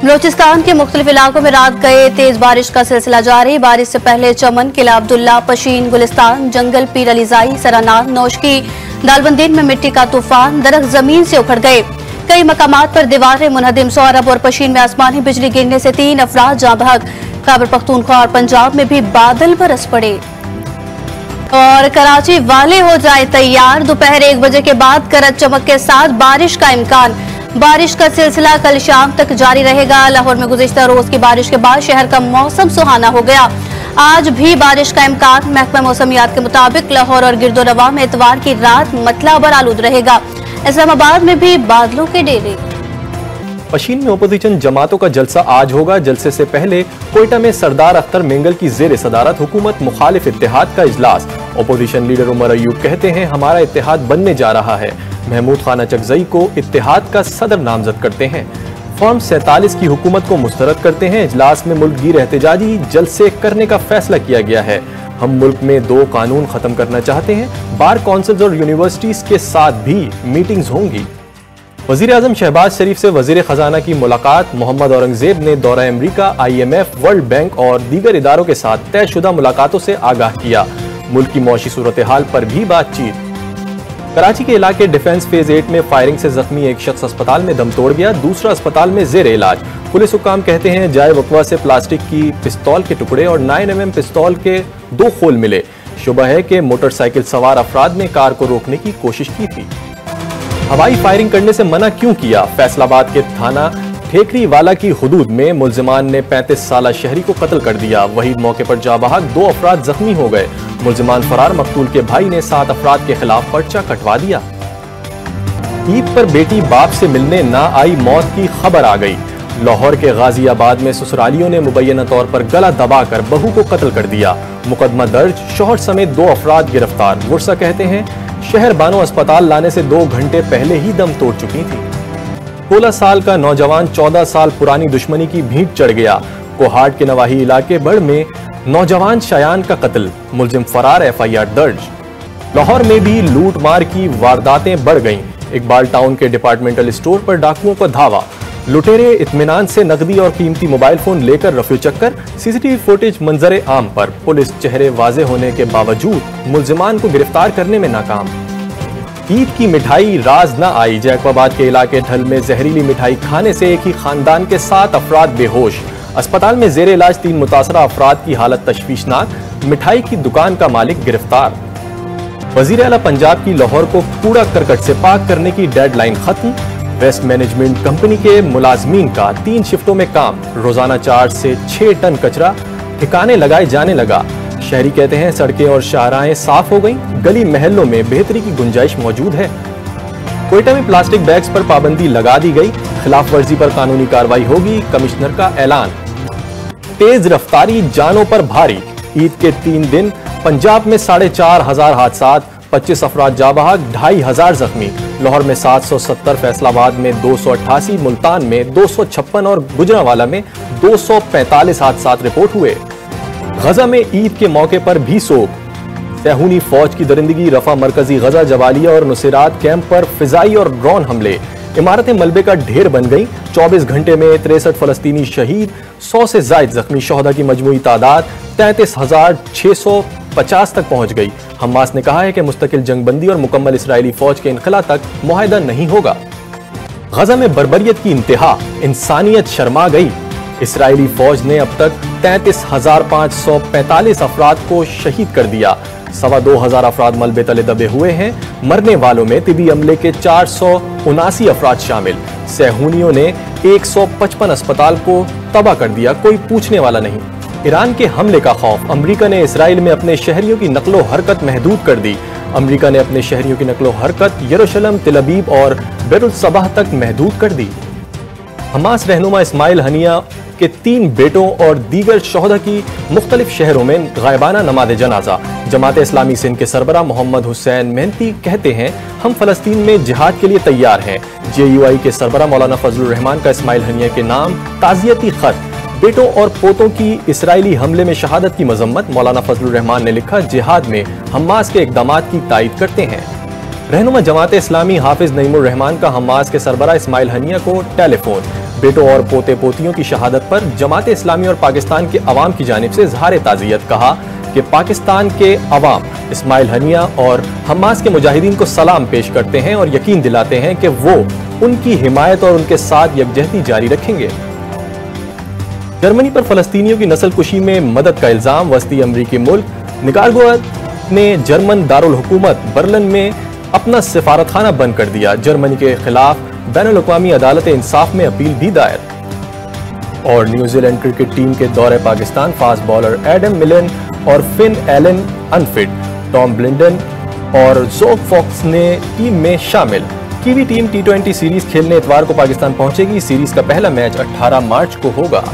बलोचिस्तान के मुख्तलिफ इलाकों में रात गए तेज बारिश का सिलसिला जारी। बारिश से पहले चमन, किला अब्दुल्ला, पशीन, गुलिस्तान, जंगल, पीर अलीजाई, सरानार, नौशकी, दालबंदीन में मिट्टी का तूफान, दरख्त जमीन से उखड़ गए। कई मकामात पर दीवारें मुनहदिम। सौरभ और पशीन में आसमानी बिजली गिरने से 3 अफराद जाँ बहक। खैबर पख्तूनख्वा और पंजाब में भी बादल बरस पड़े। और कराची वाले हो जाए तैयार, दोपहर 1 बजे के बाद गरज चमक के साथ बारिश का इम्कान। बारिश का सिलसिला कल शाम तक जारी रहेगा। लाहौर में गुज़िश्ता रोज की बारिश के बाद शहर का मौसम सुहाना हो गया। आज भी बारिश का इम्कान। महकमा मौसमियात के मुताबिक लाहौर और गिरदोनवा में इतवार की रात मतलाबर आलूद रहेगा। इस्लामाबाद में भी बादलों के डेरे। पशीन में ओपोजिशन जमातों का जलसा आज होगा। जलसे से पहले कोयटा में सरदार अख्तर मेंगल की जेर सदारत हुकूमत मुखालिफ इत्तेहाद का इजलास। ओपोजिशन लीडर उमर अयूब कहते हैं हमारा इत्तेहाद बनने जा रहा है। महमूद खान अचकजई को इत्तेहाद का सदर नामजद करते हैं। फॉर्म 47 की हुकूमत को मुस्तरद करते हैं। इजलास में मुल्क गिर एहतजाजी जलसे करने का फैसला किया गया है। हम मुल्क में 2 कानून खत्म करना चाहते हैं। बार काउंसिल्स और यूनिवर्सिटीज के साथ भी मीटिंग्स होंगी। वजीर आजम शहबाज शरीफ से वजीर खजाना की मुलाकात। मोहम्मद औरंगजेब ने दौरा अमरीका, IMF, वर्ल्ड बैंक और दीगर इदारों के साथ तयशुदा मुलाकातों से आगाह किया। मुल्क की मौशी सूरत हाल पर भी बातचीत। कराची के इलाके डिफेंस फेज 8 में फायरिंग से जख्मी एक शख्स अस्पताल में दम तोड़ गया। दूसरा अस्पताल में जेर इलाज। पुलिस हुक्काम कहते हैं जाए वकवा से प्लास्टिक की पिस्तौल के टुकड़े और 9mm पिस्तौल के 2 खोल मिले। शुबह है कि मोटरसाइकिल सवार अफराद ने कार को रोकने की कोशिश की थी। हवाई फायरिंग करने से मना क्यों किया? फैसलाबाद के थाना ठेकरी वाला की हुदूद में मुल्जिमान ने 35 साला शहरी को कत्ल कर दिया। वही मौके पर जा बहक, 2 अफराद जख्मी हो गए। मुल्जिमान फरार। मकतूल के भाई ने 7 अफराद के खिलाफ पर्चा कटवा दिया। ईद पर बेटी बाप से मिलने ना आई, मौत की खबर आ गई। लाहौर के गाजियाबाद में ससुरालियों ने मुबैना तौर पर गला दबाकर बहू को कत्ल कर दिया। मुकदमा दर्ज। शौहर समेत 2 अफराद गिरफ्तार। गुरसा कहते हैं शहर बानो अस्पताल लाने से 2 घंटे पहले ही दम तोड़ चुकी थी। 16 साल का नौजवान 14 साल पुरानी दुश्मनी की भीड़ चढ़ गया। कोहाट के नवाही इलाके बड़ में नौजवान शयान का कत्ल। मुलजिम फरार। FIR दर्ज। लाहौर में भी लूट मार की वारदातें बढ़ गईं। इकबाल टाउन के डिपार्टमेंटल स्टोर पर डाकुओं का धावा। लुटेरे इत्मीनान से नकदी और कीमती मोबाइल फोन लेकर रफू चक्कर। CCTV फुटेज मंजरे आम पर। पुलिस चेहरे वाजे होने के बावजूद मुल्जिमान को गिरफ्तार करने में नाकाम। ईद की मिठाई राज न आई। जैकबाबाद के इलाके ढल में जहरीली मिठाई खाने से एक ही खानदान के 7 अफराद बेहोश। अस्पताल में जेर इलाज 3 मुतासरा अफराद की हालत तशवीशनाक। मिठाई की दुकान का मालिक गिरफ्तार। वजीर आला पंजाब की लाहौर को कूड़ा करकट से पाक करने की डेडलाइन खत्म। वेस्ट मैनेजमेंट कंपनी के मुलाजमीन का 3 शिफ्टों में काम। रोजाना 4 से 6 टन कचरा ठिकाने लगाए जाने लगा। शहरी कहते हैं सड़कें और शाहराहें साफ हो गईं। गली महलों में बेहतरी की गुंजाइश मौजूद है। कोयटा में प्लास्टिक बैग्स पर पाबंदी लगा दी गई। खिलाफ वर्जी पर कानूनी कार्रवाई होगी। कमिश्नर का ऐलान। तेज रफ्तारी जानों पर भारी। ईद के 3 दिन पंजाब में 4,500 हादसात, 25 अफराद जा बहक, 2,500 जख्मी। लाहौर में 770, फैसलाबाद में 288, मुल्तान में 256 और गुजरांवाला में 245 हादसात रिपोर्ट हुए। गजा में ईद के मौके पर भी सोग। सहूनी फौज की दरिंदगी। रफा मरकजी गजा, जवालिया और नुसैरात कैंप पर फिजाई और ड्रोन हमले। इमारतें मलबे का ढेर बन गईं। 24 घंटे में 63 फलस्तीनी शहीद, 100 से जायद जख्मी। शोहदा की मजमूई तादाद 33,650 तक पहुंच गई। हमास ने कहा है कि मुस्तकिल जंगबंदी और मुकम्मल इसराइली फौज के इनखला तक मुआहदा नहीं होगा। गजा में बर्बरियत की इंतहा। इंसानियत शर्मा गई। इसराइली फौज ने अब तक 33,545 अफराद को शहीद कर दिया। 2,2500 अफराद मलबे तले दबे हुए हैं। मरने वालों में तिबी अमले के 479 अफराद शामिल। सहूनियों ने 155 अस्पताल को तबाह कर दिया। कोई पूछने वाला नहीं। ईरान के हमले का खौफ। अमेरिका ने इसराइल में अपने शहरियों की नकलो हरकत महदूद कर दी। अमेरिका ने अपने शहरियों की नकलो हरकत यरूशलेम, तेल अवीव और बेरुल सबाह तक महदूद कर दी। हमास रहनुमा इस्माइल हनिया के 3 बेटों और दीगर शोहदा की मुख्तलिफ शहरों में गायबाना नमाज जनाजा। जमात इस्लामी सिंध के सरबरा मोहम्मद हुसैन मेहनती कहते हैं हम फलस्तीन में जिहाद के लिए तैयार हैं। JUI के सरबरा मौलाना फजलुर रहमान का इस्माइल हनिया के नाम ताज़ियती खत। बेटों और पोतों की इसराइली हमले में शहादत की मजम्मत। मौलाना फजलुर रहमान ने लिखा जिहाद में हमास के इक़दामात की तायद करते हैं। रहनुमा जमात इस्लामी हाफिज नईमुर रहमान का हमास के सरबरा इस्माइल हनिया को टेलीफोन। बेटों और पोते पोतियों की शहादत पर जमात इस्लामी और पाकिस्तान के अवाम की जानिब से इजहार ताज़ियत। कहा कि पाकिस्तान के अवाम इस्माइल हनिया और हमास के मुजाहिदीन को सलाम पेश करते हैं और यकीन दिलाते हैं कि वो उनकी हिमायत और उनके साथ यकजहती जारी रखेंगे। जर्मनी पर फलस्तीनियों की नस्लकुशी में मदद का इल्जाम। वस्ती अमरीकी मुल्क निकारागुआ ने जर्मन दारुल हुकूमत बर्लिन में अपना सिफारतखाना बंद कर दिया। जर्मनी के खिलाफ बैनुल अक़वामी अदालत इंसाफ में अपील भी दायर। और न्यूजीलैंड क्रिकेट टीम के दौरे पाकिस्तान, फास्ट बॉलर एडम मिलन और फिन एलन अनफिट, टॉम ब्लिंडन और जोक फॉक्स ने टीम में शामिल। कीवी टीम T20 सीरीज खेलने इतवार को पाकिस्तान पहुंचेगी। सीरीज का पहला मैच 18 मार्च को होगा।